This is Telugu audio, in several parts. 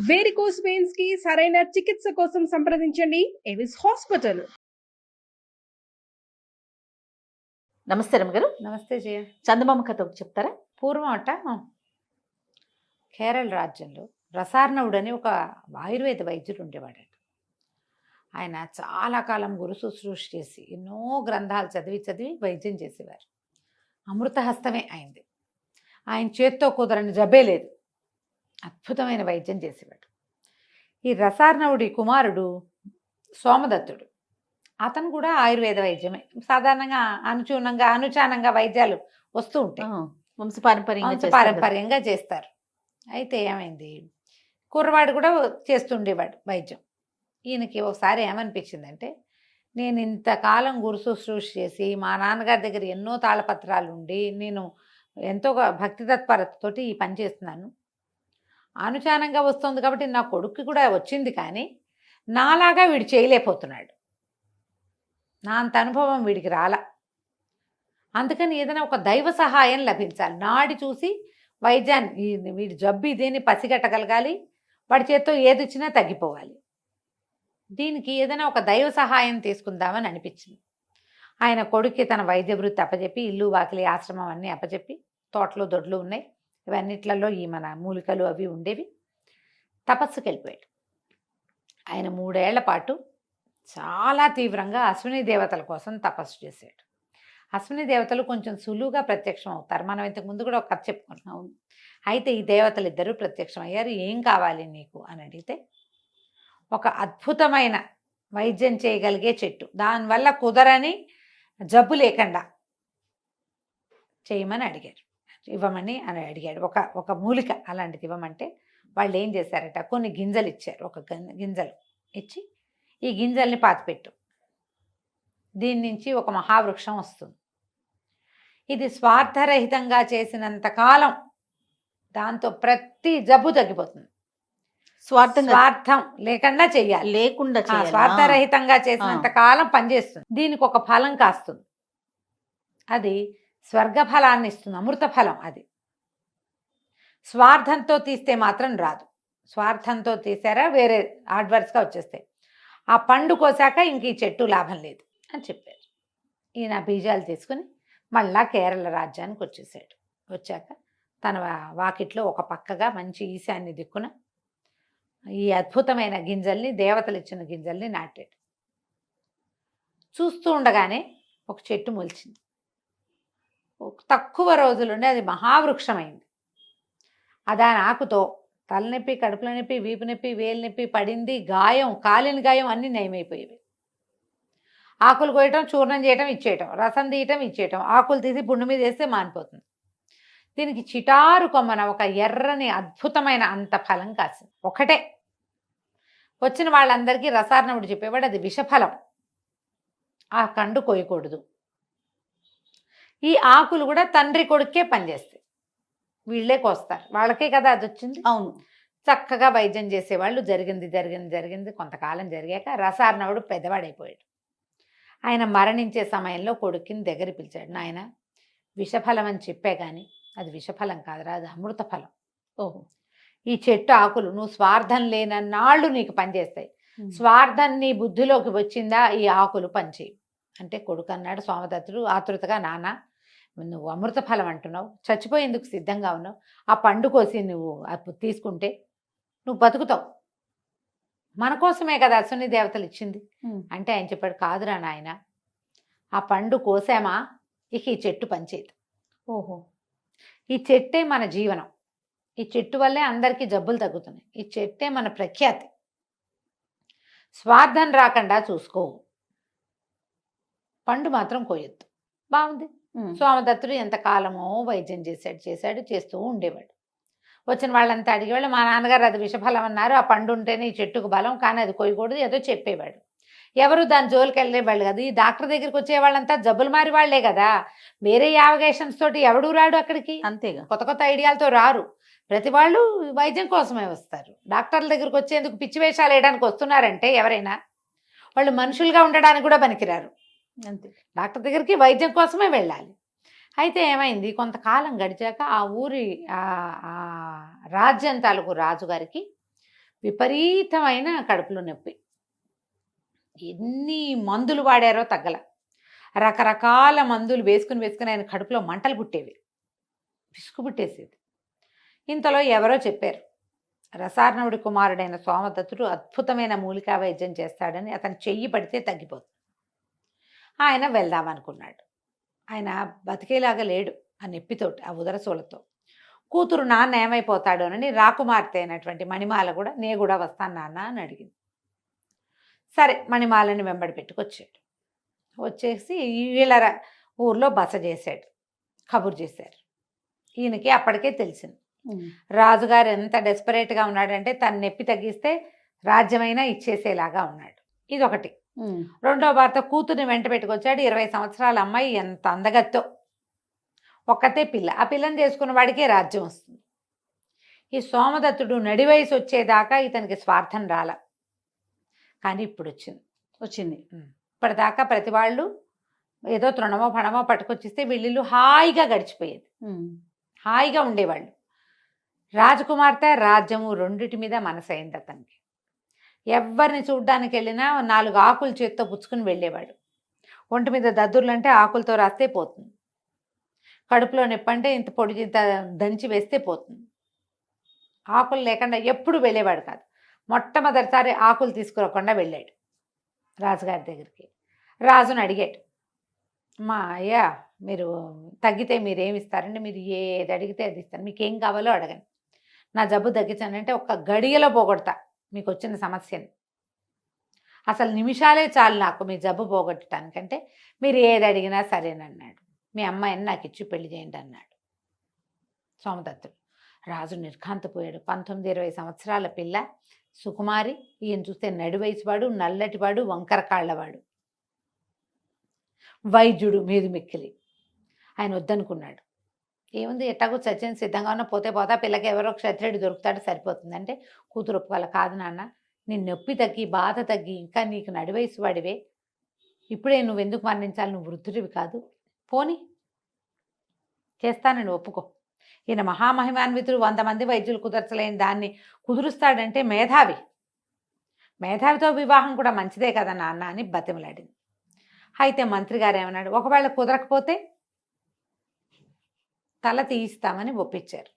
వేరికోస్ వెయిన్స్ కి సరైన చికిత్స కోసం సంప్రదించండి ఎవిస్ హాస్పిటల్. నమస్తే రమ్మగారు. నమస్తే జయ. చందమామ కథ ఒకటి చెప్తారా? పూర్వం అట కేరళ రాజ్యంలో రసార్ణవుడు అని ఒక ఆయుర్వేద వైద్యుడు ఉండేవాడట. ఆయన చాలా కాలం గురు శుశ్రూష చేసి ఎన్నో గ్రంథాలు చదివి వైద్యం చేసేవారు. అమృతహస్తమే అయింది. ఆయన చేత్తో కుదరని జబ్బే లేదు. అద్భుతమైన వైద్యం చేసేవాడు. ఈ రసార్ణవుడి కుమారుడు సోమదత్తుడు. అతను కూడా ఆయుర్వేద వైద్యమే. సాధారణంగా అనుచానంగా వైద్యాలు వస్తూ ఉంటాయి. వంశపారంపర్యంగా చేస్తారు. అయితే ఏమైంది, కుర్రవాడు కూడా చేస్తుండేవాడు వైద్యం. ఈయనకి ఒకసారి ఏమనిపించిందంటే, నేను ఇంతకాలం గురు శుశ్రూష చేసి మా నాన్నగారి దగ్గర ఎన్నో తాళపత్రాలు ఉండి నేను ఎంతో భక్తి తత్పరతతోటి ఈ పని చేస్తున్నాను. అనుచానంగా వస్తుంది కాబట్టి నా కొడుక్కి కూడా వచ్చింది, కానీ నాలాగా వీడు చేయలేకపోతున్నాడు. నా అంత అనుభవం వీడికి రాలా. అందుకని ఏదైనా ఒక దైవ సహాయం లభించాలి. నాడి చూసి వైద్యాన్ని, వీడి జబ్బు ఇదేని పసిగట్టగలగాలి. వాడి చేత్తో ఏది ఇచ్చినా తగ్గిపోవాలి. దీనికి ఏదైనా ఒక దైవ సహాయం తీసుకుందామని అనిపించింది. ఆయన కొడుక్కి తన వైద్య వృత్తి అప్పచెప్పి, ఇల్లు వాకిలి ఆశ్రమం అన్నీ అప్పచెప్పి, తోటలు దొడ్లు ఉన్నాయి, ఇవన్నిట్లలో ఈ మన మూలికలు అవి ఉండేవి, తపస్సుకి వెళ్ళిపోయాడు. ఆయన 3 ఏళ్ల పాటు చాలా తీవ్రంగా అశ్విని దేవతల కోసం తపస్సు చేశాడు. అశ్విని దేవతలు కొంచెం సులువుగా ప్రత్యక్షం అవుతారు. మనం ఇంతకు ముందు కూడా ఒక కథ చెప్పుకున్నాం. అయితే ఈ దేవతలు ఇద్దరూ ప్రత్యక్షం అయ్యారు. ఏం కావాలి నీకు అని అడిగితే, ఒక అద్భుతమైన వైద్యం చేయగలిగే చెట్టు, దానివల్ల కుదరని జబ్బు లేకుండా చేయమని అడిగారు, ఇవ్వమని అని అడిగాడు. ఒక మూలిక అలాంటిది ఇవ్వమంటే వాళ్ళు ఏం చేశారట, కొన్ని గింజలు ఇచ్చారు. ఒక గింజలు ఇచ్చి, ఈ గింజల్ని పాతిపెట్టు, దీని నుంచి ఒక మహావృక్షం వస్తుంది. ఇది స్వార్థరహితంగా చేసినంతకాలం దాంతో ప్రతి జబ్బు తగ్గిపోతుంది. స్వార్థం లేకుండా చెయ్యాలి, స్వార్థరహితంగా చేసినంత కాలం పనిచేస్తుంది. దీనికి ఒక ఫలం కాస్తుంది, అది స్వర్గ ఫలాన్ని ఇస్తుంది, అమృత ఫలం. అది స్వార్థంతో తీస్తే మాత్రం రాదు. స్వార్థంతో తీసారా వేరే అడ్వర్స్గా వచ్చేస్తాయి. ఆ పండు కోసాక ఇంక ఈ చెట్టు లాభం లేదు అని చెప్పారు. ఈయన బీజాలు తీసుకుని మళ్ళా కేరళ రాజ్యానికి వచ్చేసాడు. వచ్చాక తన వాకిట్లో ఒక పక్కగా మంచి ఈశాన్య దిక్కున ఈ అద్భుతమైన గింజల్ని, దేవతలు ఇచ్చిన గింజల్ని నాటాడు. చూస్తూ ఉండగానే ఒక చెట్టు మొలిచింది. తక్కువ రోజులుండి అది మహావృక్షమైంది. దాని ఆకుతో తలనొప్పి, కడుపుల నొప్పి, వీపు నొప్పి, వేలు నొప్పి, పడింది గాయం, కాలిన గాయం అన్నీ నయమైపోయేవి. ఆకులు కోయటం, చూర్ణం చేయటం, ఇచ్చేయటం, రసం తీయటం, ఇచ్చేయటం, ఆకులు తీసి పుండు మీద వేస్తే మానిపోతుంది. దీనికి చిటారు కొమ్మన ఒక ఎర్రని అద్భుతమైన అంత ఫలం కాసింది. ఒకటే. వచ్చిన వాళ్ళందరికీ రసార్ణవుడు చెప్పేవాడు, అది విషఫలం, ఆ కండు కోయకూడదు. ఈ ఆకులు కూడా తండ్రి కొడుకే పనిచేస్తాయి, వీళ్ళే కోస్తారు, వాళ్ళకే కదా అది వచ్చింది. అవును. చక్కగా వైద్యం చేసేవాళ్ళు. జరిగింది కొంతకాలం జరిగాక రసార్ణవుడు పెద్దవాడైపోయాడు. ఆయన మరణించే సమయంలో కొడుకుని దగ్గర పిలిచాడు. నాయన, విషఫలం అని చెప్పే కానీ అది విషఫలం కాదురా, అది అమృత ఫలం. ఓహో, ఈ చెట్టు ఆకులు నువ్వు స్వార్థం లేనన్నాళ్ళు నీకు పనిచేస్తాయి. స్వార్థం నీ బుద్ధిలోకి వచ్చిందా, ఈ ఆకులు పనిచేయి అంటే కొడుకు అన్నాడు. సోమదత్తుడు ఆతృతగా, నాన్న నువ్వు అమృత ఫలం అంటున్నావు, చచ్చిపోయేందుకు సిద్ధంగా ఉన్నావు, ఆ పండు కోసి నువ్వు తీసుకుంటే నువ్వు బతుకుతావు, మన కోసమే కదా అశ్విని దేవతలు ఇచ్చింది అంటే ఆయన చెప్పాడు, కాదురా నాయన, ఆ పండు కోసామా ఇక ఈ చెట్టు పనిచేయదు. ఓహో, ఈ చెట్టే మన జీవనం, ఈ చెట్టు వల్లే అందరికీ జబ్బులు తగ్గుతున్నాయి, ఈ చెట్టే మన ప్రఖ్యాతి, స్వార్థం రాకుండా చూసుకో, పండు మాత్రం కోయొద్దు. బాగుంది. సోమదత్తుడు ఎంతకాలమో వైద్యం చేస్తూ ఉండేవాడు. వచ్చిన వాళ్ళంతా అడిగేవాళ్ళు, మా నాన్నగారు అది విషఫలం అన్నారు, ఆ పండు ఉంటేనే ఈ చెట్టుకు బలం, కానీ అది కోయకూడదు, ఏదో చెప్పేవాడు. ఎవరు దాని జోలికి వెళ్ళేవాళ్ళు కదా. ఈ డాక్టర్ దగ్గరికి వచ్చే వాళ్ళంతా జబ్బులు మారి వాళ్లే కదా, వేరే యావగేషన్స్ తోటి ఎవడు రాడు అక్కడికి. అంతేగా, కొత్త ఐడియాలతో రారు. ప్రతి వాళ్ళు వైద్యం కోసమే వస్తారు. డాక్టర్ల దగ్గరికి వచ్చేందుకు పిచ్చి వేషాలు వేయడానికి వస్తున్నారంటే ఎవరైనా వాళ్ళు మనుషులుగా ఉండడానికి కూడా పనికిరారు. అంతే, డాక్టర్ దగ్గరికి వైద్యం కోసమే వెళ్ళాలి. అయితే ఏమైంది, కొంతకాలం గడిచాక ఆ ఊరి రాజ్యం తాలూకు రాజుగారికి విపరీతమైన కడుపులో నొప్పి. ఎన్ని మందులు వాడారో తగ్గల. రకరకాల మందులు వేసుకుని ఆయన కడుపులో మంటలు పుట్టేవి, పిసుకు పుట్టేసేది. ఇంతలో ఎవరో చెప్పారు, రసార్ణవుడి కుమారుడైన సోమదత్తుడు అద్భుతమైన మూలికా వైద్యం చేస్తాడని, అతను చెయ్యి పడితే తగ్గిపోతుంది. ఆయన వెళ్దామనుకున్నాడు. ఆయన బతికేలాగా లేడు ఆ నొప్పితోటి, ఆ ఉదరసూలతో. కూతురు నాన్న ఏమైపోతాడోనని రాకుమార్తె అయినటువంటి మణిమాల కూడా నేను కూడా వస్తాను నాన్న అని అడిగింది. సరే మణిమాలని వెంబడి పెట్టుకొచ్చాడు. వచ్చేసి వీళ్ళ ఊర్లో బస చేశాడు. కబురు చేశారు. ఈయనకి అప్పటికే తెలిసింది రాజుగారు ఎంత డెస్పరేట్గా ఉన్నాడంటే తన నొప్పి తగ్గిస్తే రాజ్యమైనా ఇచ్చేసేలాగా ఉన్నాడు. ఇదొకటి. రెండో భర్త కూతుర్ని వెంట పెట్టుకొచ్చాడు. 20 సంవత్సరాల అమ్మాయి, ఎంత అందగత్తో, ఒక్కతే పిల్ల. ఆ పిల్లని చేసుకున్న వాడికే రాజ్యం వస్తుంది. ఈ సోమదత్తుడు నడి వయసు వచ్చేదాకా ఇతనికి స్వార్థం రాల, కానీ ఇప్పుడు వచ్చింది. ఇప్పటిదాకా ప్రతి వాళ్ళు ఏదో తృణమో పణమో పట్టుకొచ్చిస్తే వీళ్ళు హాయిగా గడిచిపోయేది, హాయిగా ఉండేవాళ్ళు. రాజకుమార్తె రాజ్యము రెండిటి మీద మనసైంది అతనికి. ఎవరిని చూడ్డానికి వెళ్ళినా 4 ఆకులు చేత్తో పుచ్చుకుని వెళ్ళేవాడు. ఒంటి మీద దద్దుర్లు అంటే ఆకులతో రాస్తే పోతుంది, కడుపులో నొప్పి అంటే ఇంత పొడి ఇంత దంచి వేస్తే పోతుంది. ఆకులు లేకుండా ఎప్పుడు వెళ్ళేవాడు కాదు. మొట్టమొదటిసారి ఆకులు తీసుకురాకుండా వెళ్ళాడు రాజుగారి దగ్గరికి. రాజుని అడిగాడు, మా అయ్యా మీరు తగ్గితే మీరేమి ఇస్తారంటే, మీరు ఏది అడిగితే అది ఇస్తాను, మీకు ఏం కావాలో అడగండి, నా జబ్బు తగ్గించానంటే ఒక్క గడియలో పోగొడతా మీకు వచ్చిన సమస్యని. అసలు నిమిషాలే చాలు నాకు మీ జబ్బు పోగొట్టడానికంటే, మీరు ఏది అడిగినా సరేనన్నాడు. మీ అమ్మాయిని నాకు ఇచ్చి పెళ్లి చేయండి అన్నాడు సోమదత్తుడు. రాజు నిర్ఘాంతపోయాడు. 19-20 సంవత్సరాల పిల్ల సుకుమారి, ఈయన చూస్తే నడి వయసువాడు, నల్లటివాడు, వంకర కాళ్ళవాడు, వైద్యుడు మీది మిక్కిలి. ఆయన వద్దనుకున్నాడు. ఏముంది, ఎట్టాగో చచ్చిన సిద్ధంగా ఉన్న, పోతే పోతా, పిల్లకి ఎవరో క్షత్రియుడు దొరుకుతాడు సరిపోతుంది అంటే, కూతురు ఒప్పుకోవాలి. కాదు నాన్న, నీ నొప్పి తగ్గి బాధ తగ్గి ఇంకా నీకు నడి వయసు వాడివే, ఇప్పుడే నువ్వెందుకు మరణించాలి, నువ్వు వృద్ధుడివి కాదు, పోని చేస్తానని ఒప్పుకో. ఈయన మహామహిమాన్వితుడు, 100 మంది వైద్యులు కుదర్చలేని దాన్ని కుదురుస్తాడంటే మేధావి, మేధావితో వివాహం కూడా మంచిదే కదా నాన్న అని బతిమలాడింది. అయితే మంత్రి గారు ఏమన్నాడు, ఒకవేళ కుదరకపోతే తల తీయిస్తామని ఒప్పించారు.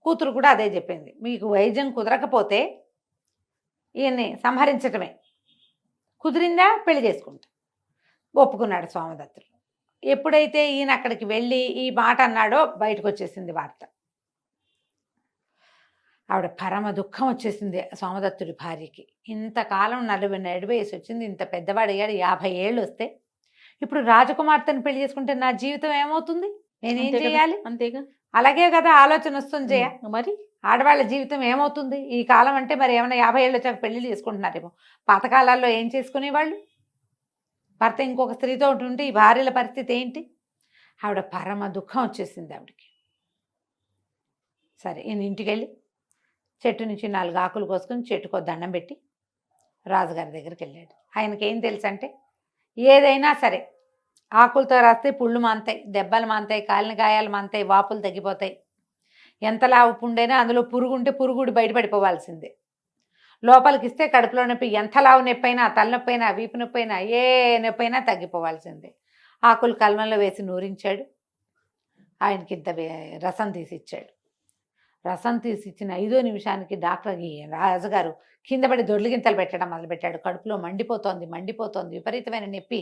కూతురు కూడా అదే చెప్పింది, మీకు వైద్యం కుదరకపోతే ఈయన్ని సంహరించటమే, కుదిరిందా పెళ్లి చేసుకుంటా. ఒప్పుకున్నాడు సోమదత్తుడు. ఎప్పుడైతే ఈయన అక్కడికి వెళ్ళి ఈ మాట అన్నాడో బయటకు వచ్చేసింది వార్త. ఆవిడ పరమ దుఃఖం వచ్చేసింది సోమదత్తుడి భార్యకి. ఇంతకాలం 40 వయసు వచ్చింది, ఇంత పెద్దవాడు అయ్యాడు, 50 ఏళ్ళు వస్తే ఇప్పుడు రాజకుమార్తెను పెళ్లి చేసుకుంటే నా జీవితం ఏమవుతుంది, నేనేం చేయాలి? అంతేగా, అలాగే కదా ఆలోచన వస్తుంది జయ. మరి ఆడవాళ్ళ జీవితం ఏమవుతుంది ఈ కాలం అంటే? మరి ఏమైనా 50 ఏళ్ళు వచ్చాక పెళ్లిళ్ళు చేసుకుంటున్నారేమో. పాతకాలాల్లో ఏం చేసుకునేవాళ్ళు? భర్త ఇంకొక స్త్రీతో ఉంటుంటే ఈ భార్యల పరిస్థితి ఏంటి? ఆవిడ పరమ దుఃఖం వచ్చేసింది ఆవిడకి. సరే ఈయన ఇంటికి వెళ్ళి చెట్టు నుంచి 4 ఆకులు కోసుకొని చెట్టుకో దండం పెట్టి రాజుగారి దగ్గరికి వెళ్ళాడు. ఆయనకి ఏం తెలుసు అంటే, ఏదైనా సరే ఆకులతో రాస్తే పుళ్ళు మాంతాయి, దెబ్బలు మాంతాయి, కాలిన గాయాలు మాంతాయి, వాపులు తగ్గిపోతాయి. ఎంతలా పుండైనా అందులో పురుగుంటే పురుగుడు బయటపడిపోవాల్సిందే. లోపలికి ఇస్తే కడుపులో నొప్పి, ఎంత లావు నొప్పి అయినా, తలనొప్పి అయినా, వీపు నొప్పి అయినా, ఏ నొప్పి అయినా తగ్గిపోవాల్సిందే. ఆకులు కల్మంలో వేసి నూరించాడు. ఆయనకి ఇంత రసం తీసి ఇచ్చాడు. రసం తీసి ఇచ్చిన 5వ నిమిషానికి డాక్టర్కి రాజుగారు కింద పడి దొర్లిగింతలు పెట్టడం మొదలుపెట్టాడు. కడుపులో మండిపోతోంది, విపరీతమైన నొప్పి,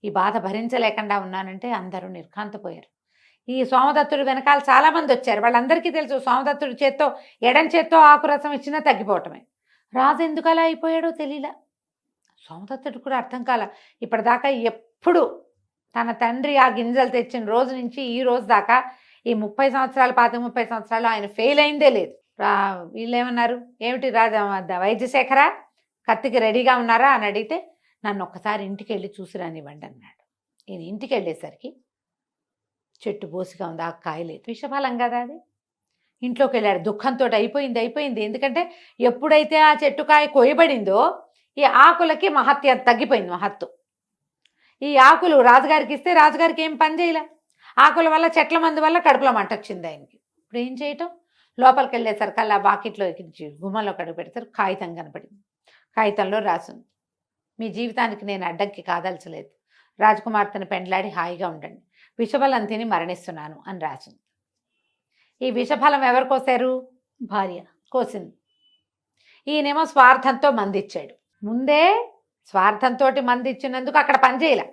ఈ బాధ భరించలేకుండా ఉన్నానంటే అందరూ నిర్ఘాంతపోయారు. ఈ సోమదత్తుడు వెనకాల చాలామంది వచ్చారు. వాళ్ళందరికీ తెలుసు సోమదత్తుడి చేత్తో, ఎడం చేత్తో ఆకు రసం ఇచ్చినా తగ్గిపోవటమే. రాజు ఎందుకు అలా అయిపోయాడో తెలియలా. సోమదత్తుడు కూడా అర్థం కాల. ఇప్పటిదాకా ఎప్పుడు తన తండ్రి ఆ గింజలు తెచ్చిన రోజు నుంచి ఈ రోజు దాకా ఈ 30 సంవత్సరాలు 30 సంవత్సరాలు ఆయన ఫెయిల్ అయిందే లేదు. వీళ్ళు ఏమన్నారు, ఏమిటి వైద్యశేఖర కత్తికి రెడీగా ఉన్నారా అని అడిగితే, నన్ను ఒక్కసారి ఇంటికి వెళ్ళి చూసి రానివ్వండి అన్నాడు. ఈయన ఇంటికి వెళ్ళేసరికి చెట్టు బోసిగా ఉంది, ఆ కాయ లేదు. విషఫలం కదా అది. ఇంట్లోకి వెళ్ళాడు. దుఃఖంతో అయిపోయింది. ఎందుకంటే ఎప్పుడైతే ఆ చెట్టు కాయ కోయబడిందో ఈ ఆకులకి మహత్యం తగ్గిపోయింది, మహత్తు. ఈ ఆకులు రాజుగారికి ఇస్తే రాజుగారికి ఏం పని చేయలే. ఆకుల వల్ల, చెట్ల మందు వల్ల కడుపులో మంట వచ్చింది ఆయనకి. ఇప్పుడు ఏం చేయటం? లోపలికి వెళ్ళేసరికల్లా బాకెట్లో ఎక్కించి గుమ్మంలో కడుగు పెడతారు. కాగితం కనపడింది. కాగితంలో రాసింది, మీ జీవితానికి నేను అడ్డంకి కాదల్చలేదు. రాజకుమార్తెను పెండ్లాడి హాయిగా ఉండండి. విషఫలం తిని మరణిస్తున్నాను అని రాసింది. ఈ విషఫలం ఎవరు కోసారు? భార్య కోసింది. ఈయనేమో స్వార్థంతో మంది ఇచ్చాడు. ముందే స్వార్థంతో మంది ఇచ్చినందుకు అక్కడ పనిచేయలే.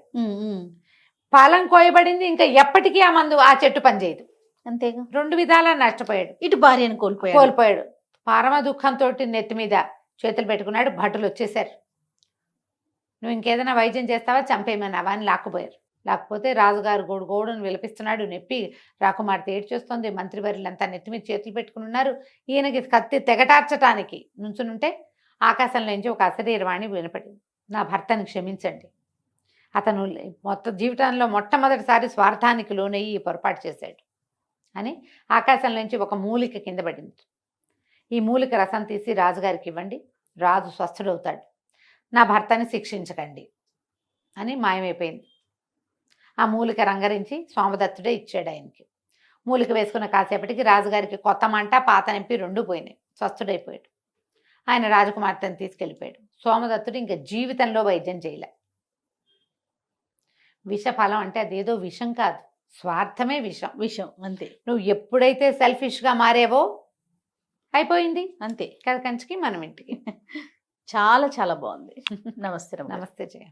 ఫలం కోయబడింది, ఇంకా ఎప్పటికీ ఆ మందు ఆ చెట్టు పనిచేయదు. అంతేగా, 2 విధాలా నష్టపోయాడు. ఇటు భార్యను కోల్పోయాడు. పరమ దుఃఖంతో నెత్తి మీద చేతులు పెట్టుకున్నాడు. భటులు వచ్చేసారు. నువ్వు ఇంకేదైనా వైద్యం చేస్తావా, చంపేయమన్నావా అని లాక్కుపోయారు. లేకపోతే రాజుగారు గోడును విలపిస్తున్నాడు. నొప్పి రాకుమార్తె ఏడ్చేస్తుంది. మంత్రివర్యులంతా నెత్తి మీద చేతులు పెట్టుకుని ఉన్నారు. ఈయనకి కత్తి తెగటార్చటానికి నుంచునుంటే ఆకాశంలో నుంచి ఒక అశరీరవాణి వినపడింది, నా భర్తని క్షమించండి, అతను మొత్తం జీవితంలో మొట్టమొదటిసారి స్వార్థానికి లోనయ్యి ఈ పొరపాటు చేశాడు అని ఆకాశంలోంచి ఒక మూలిక కింద పడింది. ఈ మూలిక రసం తీసి రాజుగారికి ఇవ్వండి, రాజు స్వస్థుడవుతాడు, నా భర్తని శిక్షించకండి అని మాయమైపోయింది. ఆ మూలిక రంగరించి సోమదత్తుడే ఇచ్చాడు ఆయనకి. మూలిక వేసుకున్న కాసేపటికి రాజుగారికి కొత్త మంట పాత నొప్పి 2 పోయినాయి. స్వస్థుడైపోయాడు. ఆయన రాజకుమార్తెను తీసుకెళ్ళిపోయాడు. సోమదత్తుడు ఇంకా జీవితంలో వైద్యం చేయలే. విషఫలం అంటే అదేదో విషం కాదు, స్వార్థమే విషం. అంతే. నువ్వు ఎప్పుడైతే సెల్ఫిష్గా మారేవో అయిపోయింది. అంతే. కథ కంచికి మనం ఇంటికి. చాలా చాలా బాగుంది. నమస్తే రమ్య. నమస్తే జయ.